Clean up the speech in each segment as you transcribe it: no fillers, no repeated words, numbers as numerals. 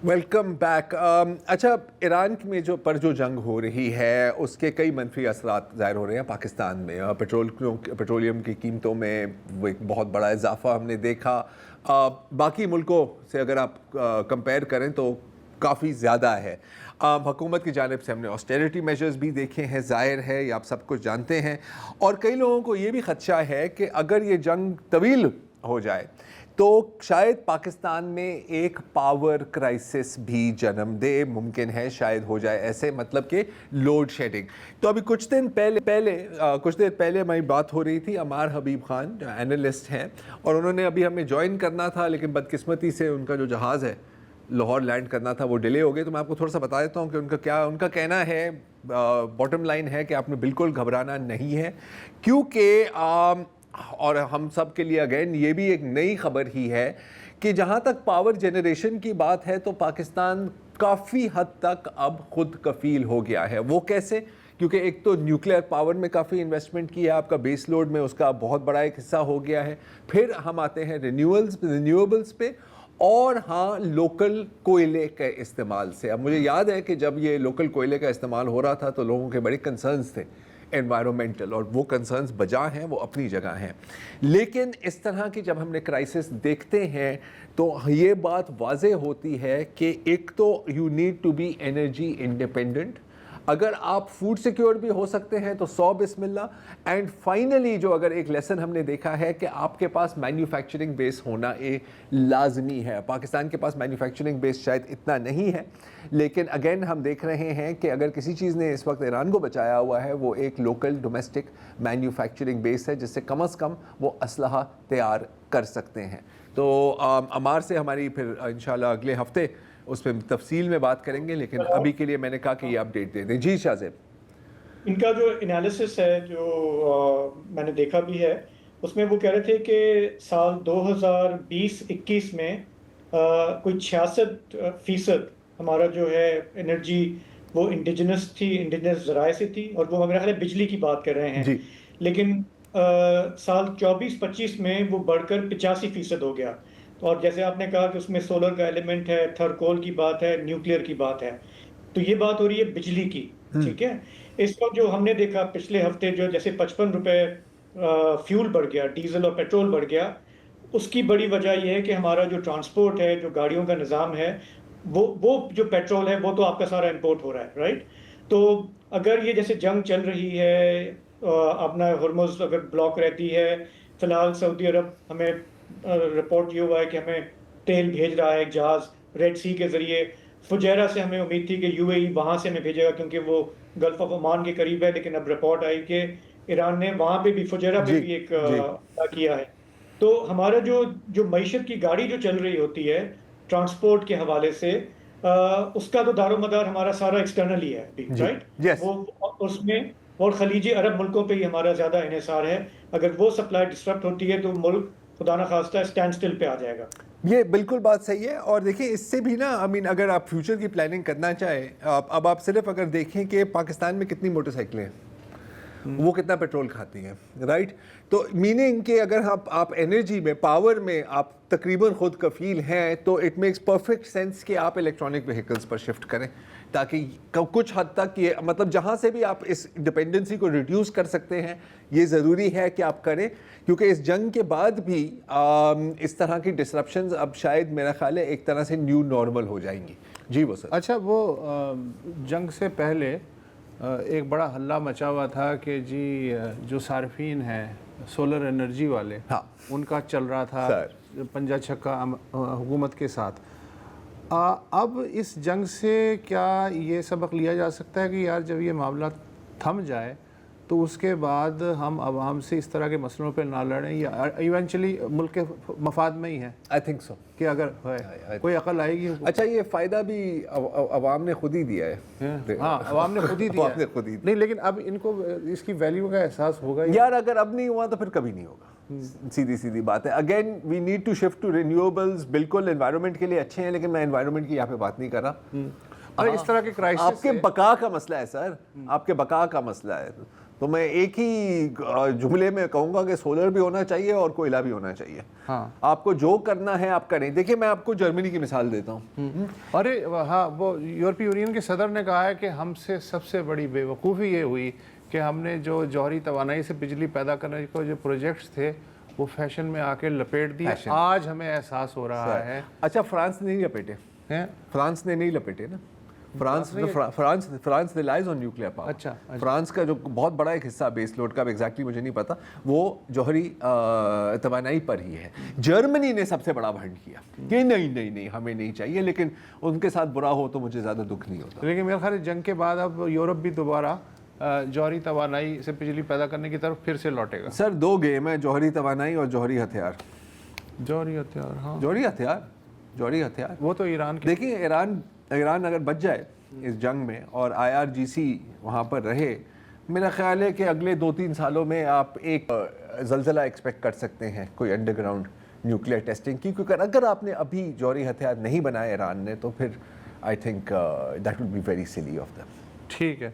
Welcome back. اچھا، ایران میں جو جنگ ہو رہی ہے اس کے کئی منفی اثرات ظاہر ہو رہے ہیں پاکستان میں. پیٹرولیم کی قیمتوں میں وہ ایک بہت بڑا اضافہ ہم نے دیکھا. باقی ملکوں سے اگر آپ کمپیئر کریں تو کافی زیادہ ہے. حکومت کی جانب سے ہم نے آسٹیرٹی میجرز بھی دیکھے ہیں، ظاہر ہے یہ آپ سب کچھ جانتے ہیں. اور کئی لوگوں کو یہ بھی خدشہ ہے کہ اگر یہ جنگ طویل ہو جائے تو شاید پاکستان میں ایک پاور کرائسس بھی جنم دے. ممکن ہے شاید ہو جائے ایسے، مطلب کہ لوڈ شیڈنگ. تو ابھی کچھ دیر پہلے ہماری بات ہو رہی تھی عمار حبیب خان جو اینالسٹ ہیں، اور انہوں نے ابھی ہمیں جوائن کرنا تھا لیکن بدقسمتی سے ان کا جو جہاز ہے لاہور لینڈ کرنا تھا وہ ڈیلے ہو گئے. تو میں آپ کو تھوڑا سا بتا دیتا ہوں کہ ان کا کہنا ہے. باٹم لائن ہے کہ آپ نے بالکل گھبرانا نہیں ہے، کیونکہ اور ہم سب کے لیے اگین یہ بھی ایک نئی خبر ہی ہے کہ جہاں تک پاور جنریشن کی بات ہے تو پاکستان کافی حد تک اب خود کفیل ہو گیا ہے. وہ کیسے؟ کیونکہ ایک تو نیوکلیئر پاور میں کافی انویسٹمنٹ کی ہے آپ کا، بیس لوڈ میں اس کا بہت بڑا ایک حصہ ہو گیا ہے. پھر ہم آتے ہیں رینیویبلز پہ، اور ہاں لوکل کوئلے کے استعمال سے. اب مجھے یاد ہے کہ جب یہ لوکل کوئلے کا استعمال ہو رہا تھا تو لوگوں کے بڑے کنسرنز تھے انوائرمنٹل، اور وہ کنسرنز بجا ہیں، وہ اپنی جگہ ہیں. لیکن اس طرح کی جب ہم نے کرائسس دیکھتے ہیں تو یہ بات واضح ہوتی ہے کہ ایک تو you need to be energy independent. اگر آپ فوڈ سیکیور بھی ہو سکتے ہیں تو 100 بسم اللہ. اینڈ فائنلی جو اگر ایک لیسن ہم نے دیکھا ہے کہ آپ کے پاس مینوفیکچرنگ بیس ہونا لازمی ہے. پاکستان کے پاس مینوفیکچرنگ بیس شاید اتنا نہیں ہے، لیکن اگین ہم دیکھ رہے ہیں کہ اگر کسی چیز نے اس وقت ایران کو بچایا ہوا ہے وہ ایک لوکل ڈومیسٹک مینوفیکچرنگ بیس ہے، جس سے کم از کم وہ اسلحہ تیار کر سکتے ہیں. تو عمار سے ہماری پھر انشاءاللہ اگلے ہفتے اس پہ تفصیل میں بات کریں گے، لیکن ابھی کے لیے میں نے کہا کہ یہ اپڈیٹ دے دیں. جی شاہ زیب. ان کا جو انالیسس ہے جو میں نے دیکھا بھی ہے، اس میں وہ کہہ رہے تھے کہ سال 2020-21 میں کوئی 66% ہمارا جو ہے انرجی وہ انڈیجنس تھی، انڈیجنس ذرائع سے تھی، اور وہ میرا خیال ہے بجلی کی بات کر رہے ہیں. جی. لیکن سال 24-25 میں وہ بڑھ کر 85% ہو گیا. اور جیسے آپ نے کہا کہ اس میں سولر کا ایلیمنٹ ہے، تھرکول کی بات ہے، نیوکلیئر کی بات ہے. تو یہ بات ہو رہی ہے بجلی کی، ٹھیک ہے. اس وقت جو ہم نے دیکھا پچھلے ہفتے جو جیسے 55 روپے فیول بڑھ گیا، ڈیزل اور پیٹرول بڑھ گیا، اس کی بڑی وجہ یہ ہے کہ ہمارا جو ٹرانسپورٹ ہے، جو گاڑیوں کا نظام ہے، وہ جو پیٹرول ہے وہ تو آپ کا سارا امپورٹ ہو رہا ہے، رائٹ. تو اگر یہ جیسے جنگ چل رہی ہے، اپنا ہرمز اگر بلاک رہتی ہے، فی الحال سعودی عرب ہمیں رپورٹ یہ ہوا ہے کہ ہمیں تیل بھیج رہا ہے ایک جہاز ریڈ سی کے ذریعے. فجیرہ سے ہمیں امید تھی کہ یو اے ای وہاں سے ہمیں بھیجے گا کیونکہ وہ گلف آف عمان کے قریب ہے، لیکن اب رپورٹ آئی کہ ایران نے وہاں پہ بھی فجیرہ پہ بھی ایک حملہ کیا ہے. تو ہمارا جو معیشت کی گاڑی جو چل رہی ہوتی ہے ٹرانسپورٹ کے حوالے سے، اس کا تو دار و مدار ہمارا سارا ایکسٹرنل ہی ہے، رائٹ. وہ اس میں اور خلیجی عرب ملکوں پہ ہی ہمارا زیادہ انحصار ہے. اگر وہ سپلائی ڈسٹرپٹ ہوتی ہے تو ملک خدا نخواستہ اسٹینڈ سٹل پہ آ جائے گا. یہ بالکل بات صحیح ہے. اور دیکھیں اس سے بھی نا اگر آپ فیوچر کی پلاننگ کرنا چاہیں، اب آپ صرف اگر دیکھیں کہ پاکستان میں کتنی موٹر سائیکلیں ہیں، وہ کتنا پیٹرول کھاتی ہیں، رائٹ. تو میننگ کہ اگر آپ انرجی میں، پاور میں آپ تقریباً خود کفیل ہیں تو اٹ میکس پرفیکٹ سینس کہ آپ الیکٹرانک وہیکلز پر شفٹ کریں، تاکہ کچھ حد تک یہ مطلب جہاں سے بھی آپ اس ڈپینڈنسی کو ریڈیوس کر سکتے ہیں یہ ضروری ہے کہ آپ کریں. کیونکہ اس جنگ کے بعد بھی اس طرح کی ڈسرپشنز اب شاید میرا خیال ہے ایک طرح سے نیو نارمل ہو جائیں گی. جی وہ سر. اچھا، وہ جنگ سے پہلے ایک بڑا ہلہ مچا ہوا تھا کہ جی جو صارفین ہیں سولر انرجی والے، ان کا چل رہا تھا پنجہ چھکا حکومت کے ساتھ. اب اس جنگ سے کیا یہ سبق لیا جا سکتا ہے کہ یار جب یہ معاملہ تھم جائے تو اس کے بعد ہم عوام سے اس طرح کے مسئلوں پہ نہ لڑیں، یا ایونچولی ملک کے مفاد میں ہی ہے؟ آئی تھنک سو کہ اگر کوئی عقل آئے گی. اچھا، یہ فائدہ بھی عوام نے خود ہی دیا ہے. ہاں، عوام نے خود ہی دیا ہے. نہیں، لیکن اب ان کو اس کی ویلیو کا احساس ہوگا یار. اگر اب نہیں ہوا تو پھر کبھی نہیں ہوگا. سیدھی بات ہے. Again we need to shift to renewables. بالکل انوائرمنٹ کے لیے اچھے ہیں، لیکن میں انوائرمنٹ کی یہاں پہ بات نہیں کر رہا. اس طرح کے کرائسس آپ کے بقا کا مسئلہ ہے سر، آپ کے بقا کا مسئلہ ہے. تو میں ایک ہی جملے میں کہوں گا کہ سولر بھی ہونا چاہیے اور کوئلہ بھی ہونا چاہیے. ہاں آپ کو جو کرنا ہے آپ کریں. دیکھیں میں آپ کو جرمنی کی مثال دیتا ہوں. ارے ہاں وہ یورپی یونین کے صدر نے کہا ہے کہ ہم سے سب سے بڑی بے وقوفی یہ ہوئی کہ ہم نے جو جوہری توانائی سے بجلی پیدا کرنے کے جو پروجیکٹس تھے وہ فیشن میں آ کے لپیٹ دیے. آج ہمیں احساس ہو رہا ہے. اچھا فرانس نے نہیں لپیٹے, فرانس نے نہیں لپیٹے نا. France relies on nuclear power. اچھا فرانس کا جو بہت بڑا ایک حصہ بیس لوڈ کا ایگزیکٹلی مجھے نہیں پتا, وہ جوہری توانائی پر ہی ہے. جرمنی نے سب سے بڑا بھنڈ کیا کہ نہیں ہمیں نہیں چاہیے, لیکن ان کے ساتھ برا ہو تو مجھے زیادہ دکھ نہیں ہوتا. لیکن میرے خیال ہے جنگ کے بعد اب یورپ بھی دوبارہ جوہری توانائی سے بجلی پیدا کرنے کی طرف پھر سے لوٹے گا. سر دو گیم ہے, جوہری توانائی اور جوہری ہتھیار. جوہری ہتھیار, ہاں جوہری ہتھیار وہ تو ایران کی. دیکھیں ایران اگر بچ جائے اس جنگ میں اور IRGC وہاں پر رہے, میرا خیال ہے کہ اگلے 2-3 سالوں میں آپ ایک زلزلہ ایکسپیکٹ کر سکتے ہیں کوئی انڈر گراؤنڈ نیوکلیئر ٹیسٹنگ کی. کیونکہ اگر آپ نے ابھی جوہری ہتھیار نہیں بنائے ایران نے تو پھر I think that would be very silly of them. ٹھیک ہے,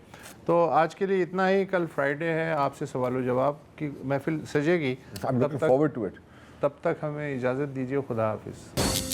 تو آج کے لیے اتنا ہی. کل فرائیڈے ہے, آپ سے سوال و جواب کی محفل سجے گی. I'm looking forward to it. تب تک ہمیں اجازت دیجیے. خدا حافظ.